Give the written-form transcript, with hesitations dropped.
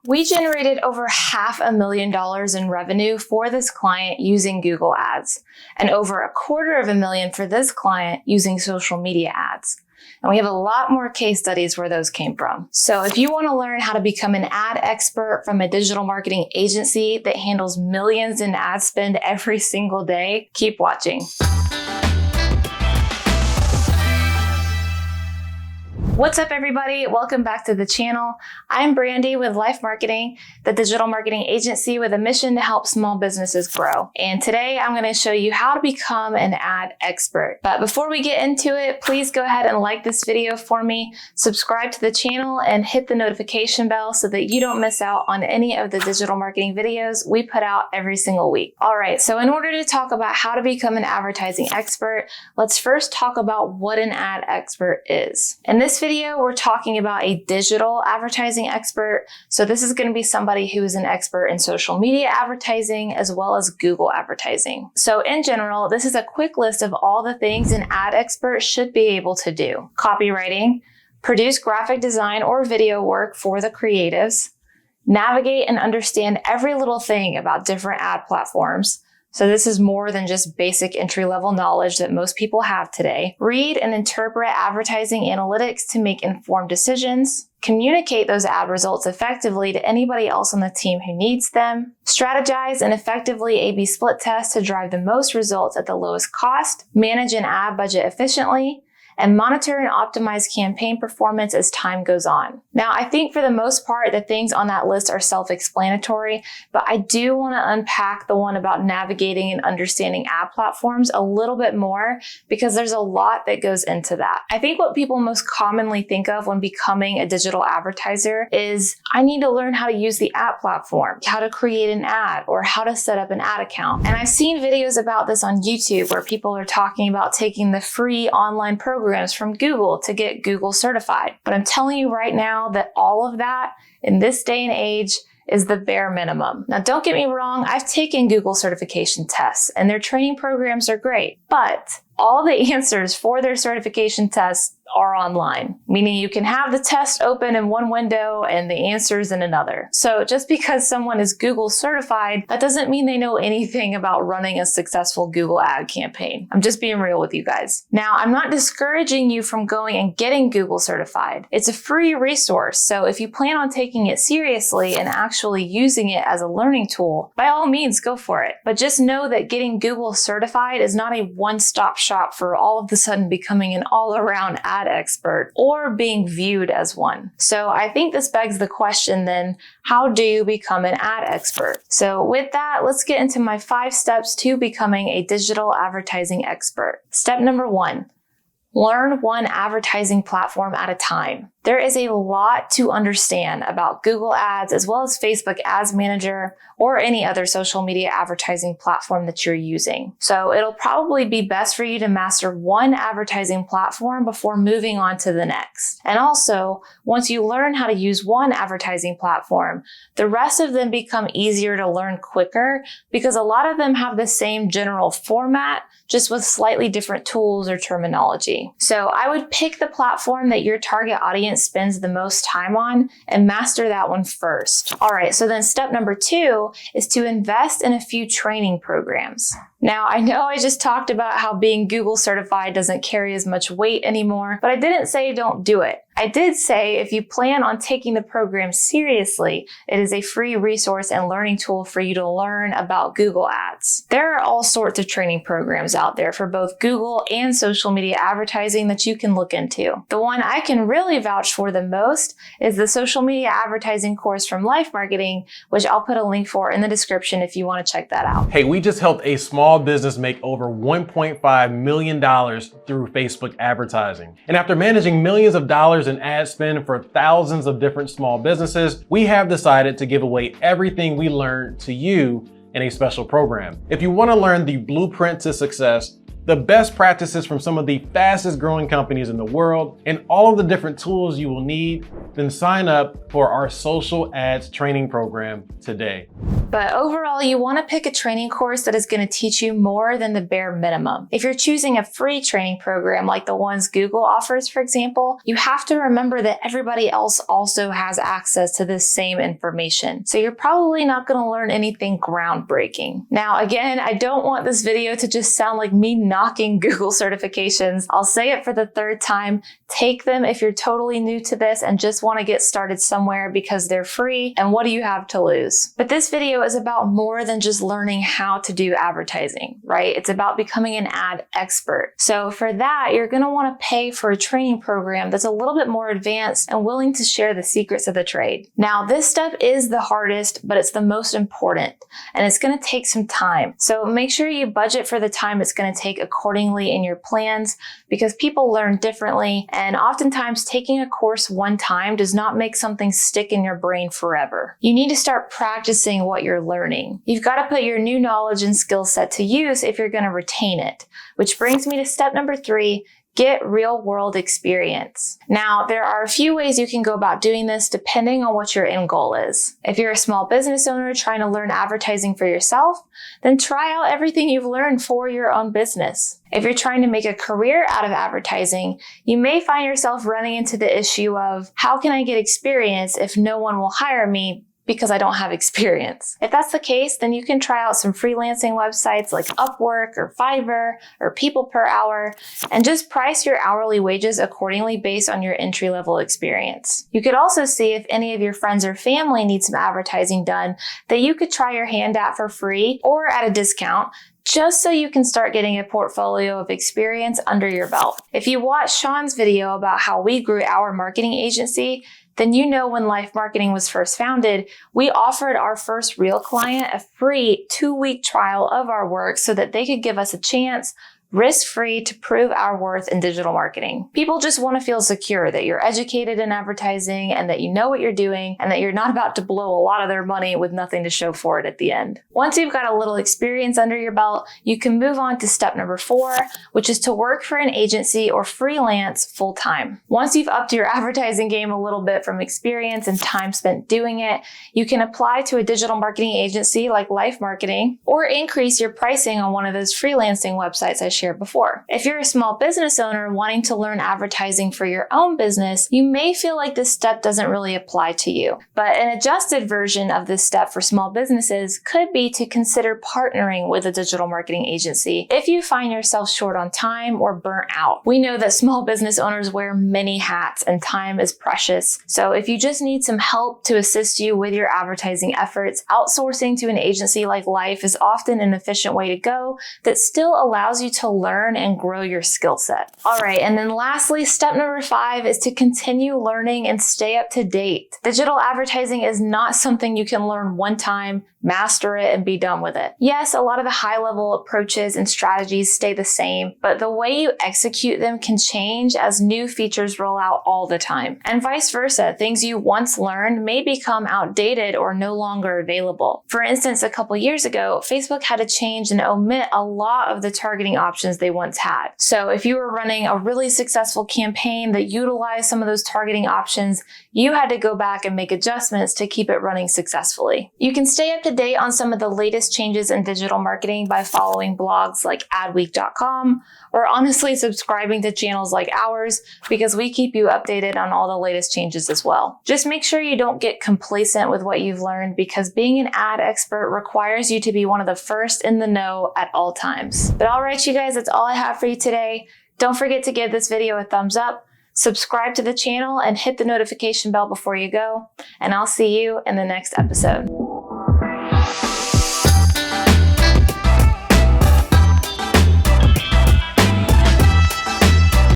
We generated over $500,000 in revenue for this client using Google Ads, and over $250,000 for this client using social media ads. And we have a lot more case studies where those came from. So if you want to learn how to become an ad expert from a digital marketing agency that handles millions in ad spend every single day, keep watching. What's up, everybody? Welcome back to the channel. I'm Brandy with Life Marketing, the digital marketing agency with a mission to help small businesses grow. And today I'm going to show you how to become an ad expert. But before we get into it, please go ahead and like this video for me, subscribe to the channel, and hit the notification bell so that you don't miss out on any of the digital marketing videos we put out every single week. All right, so in order to talk about how to become an advertising expert, let's first talk about what an ad expert is. In this video, we're talking about a digital advertising expert. So this is going to be somebody who is an expert in social media advertising as well as Google advertising. So in general, this is a quick list of all the things an ad expert should be able to do. Copywriting, produce graphic design or video work for the creatives, navigate and understand every little thing about different ad platforms. So this is more than just basic entry-level knowledge that most people have today. Read and interpret advertising analytics to make informed decisions. Communicate those ad results effectively to anybody else on the team who needs them. Strategize and effectively A/B split test to drive the most results at the lowest cost. Manage an ad budget efficiently. And monitor and optimize campaign performance as time goes on. Now, I think for the most part, the things on that list are self-explanatory, but I do want to unpack the one about navigating and understanding ad platforms a little bit more because there's a lot that goes into that. I think what people most commonly think of when becoming a digital advertiser is, I need to learn how to use the ad platform, how to create an ad, or how to set up an ad account. And I've seen videos about this on YouTube where people are talking about taking the free online programs from Google to get Google certified. But I'm telling you right now that all of that in this day and age is the bare minimum. Now, don't get me wrong, I've taken Google certification tests and their training programs are great, but all the answers for their certification tests are online, meaning you can have the test open in one window and the answers in another. So just because someone is Google certified, that doesn't mean they know anything about running a successful Google ad campaign. I'm just being real with you guys. Now, I'm not discouraging you from going and getting Google certified. It's a free resource. So if you plan on taking it seriously and actually using it as a learning tool, by all means, go for it. But just know that getting Google certified is not a one-stop shop for all of a sudden becoming an all-around ad expert or being viewed as one. So I think this begs the question then, how do you become an ad expert? So with that, let's get into my 5 steps to becoming a digital advertising expert. Step number 1, learn one advertising platform at a time. There is a lot to understand about Google Ads as well as Facebook Ads Manager or any other social media advertising platform that you're using. So it'll probably be best for you to master one advertising platform before moving on to the next. And also, once you learn how to use one advertising platform, the rest of them become easier to learn quicker because a lot of them have the same general format, just with slightly different tools or terminology. So I would pick the platform that your target audience spends the most time on and master that one first. All right, so then step number 2 is to invest in a few training programs. Now, I know I just talked about how being Google certified doesn't carry as much weight anymore, but I didn't say don't do it. I did say if you plan on taking the program seriously, it is a free resource and learning tool for you to learn about Google Ads. There are all sorts of training programs out there for both Google and social media advertising that you can look into. The one I can really vouch for the most is the social media advertising course from Life Marketing, which I'll put a link for in the description if you want to check that out. Hey, we just helped a small business make over $1.5 million through Facebook advertising. And after managing millions of dollars in ad spend for thousands of different small businesses, we have decided to give away everything we learned to you in a special program. If you want to learn the blueprint to success, the best practices from some of the fastest growing companies in the world, and all of the different tools you will need, then sign up for our social ads training program today. But overall, you want to pick a training course that is going to teach you more than the bare minimum. If you're choosing a free training program like the ones Google offers, for example, you have to remember that everybody else also has access to this same information. So you're probably not going to learn anything groundbreaking. Now, again, I don't want this video to just sound like me knocking Google certifications. I'll say it for the third time. Take them if you're totally new to this and just want to get started somewhere because they're free, and what do you have to lose? But this video is about more than just learning how to do advertising, right? It's about becoming an ad expert. So for that, you're going to want to pay for a training program that's a little bit more advanced and willing to share the secrets of the trade. Now, this step is the hardest, but it's the most important, and it's going to take some time. So make sure you budget for the time it's going to take accordingly in your plans, because people learn differently, and oftentimes taking a course one time does not make something stick in your brain forever. You need to start practicing what you're learning. You've got to put your new knowledge and skill set to use if you're going to retain it, which brings me to step number 3. Get real world experience. Now, there are a few ways you can go about doing this depending on what your end goal is. If you're a small business owner trying to learn advertising for yourself, then try out everything you've learned for your own business. If you're trying to make a career out of advertising, you may find yourself running into the issue of, how can I get experience if no one will hire me because I don't have experience? If that's the case, then you can try out some freelancing websites like Upwork or Fiverr or People Per Hour, and just price your hourly wages accordingly based on your entry-level experience. You could also see if any of your friends or family need some advertising done that you could try your hand at for free or at a discount, just so you can start getting a portfolio of experience under your belt. If you watched Sean's video about how we grew our marketing agency, then you know when Life Marketing was first founded, we offered our first real client a free 2-week trial of our work so that they could give us a chance, risk-free, to prove our worth in digital marketing. People just want to feel secure that you're educated in advertising and that you know what you're doing and that you're not about to blow a lot of their money with nothing to show for it at the end. Once you've got a little experience under your belt, you can move on to step number 4, which is to work for an agency or freelance full-time. Once you've upped your advertising game a little bit from experience and time spent doing it, you can apply to a digital marketing agency like Life Marketing, or increase your pricing on one of those freelancing websites I shared before. If you're a small business owner wanting to learn advertising for your own business, you may feel like this step doesn't really apply to you. But an adjusted version of this step for small businesses could be to consider partnering with a digital marketing agency if you find yourself short on time or burnt out. We know that small business owners wear many hats and time is precious. So if you just need some help to assist you with your advertising efforts, outsourcing to an agency like Life is often an efficient way to go that still allows you to learn and grow your skill set. All right, and then lastly, step number 5 is to continue learning and stay up to date. Digital advertising is not something you can learn one time, master it, and be done with it. Yes, a lot of the high-level approaches and strategies stay the same, but the way you execute them can change as new features roll out all the time. And vice versa, things you once learned may become outdated or no longer available. For instance, a couple years ago, Facebook had to change and omit a lot of the targeting options they once had. So if you were running a really successful campaign that utilized some of those targeting options, you had to go back and make adjustments to keep it running successfully. You can stay up to date on some of the latest changes in digital marketing by following blogs like adweek.com, or honestly subscribing to channels like ours, because we keep you updated on all the latest changes as well. Just make sure you don't get complacent with what you've learned, because being an ad expert requires you to be one of the first in the know at all times. But all right, you guys, that's all I have for you today. Don't forget to give this video a thumbs up, subscribe to the channel, and hit the notification bell before you go. And I'll see you in the next episode.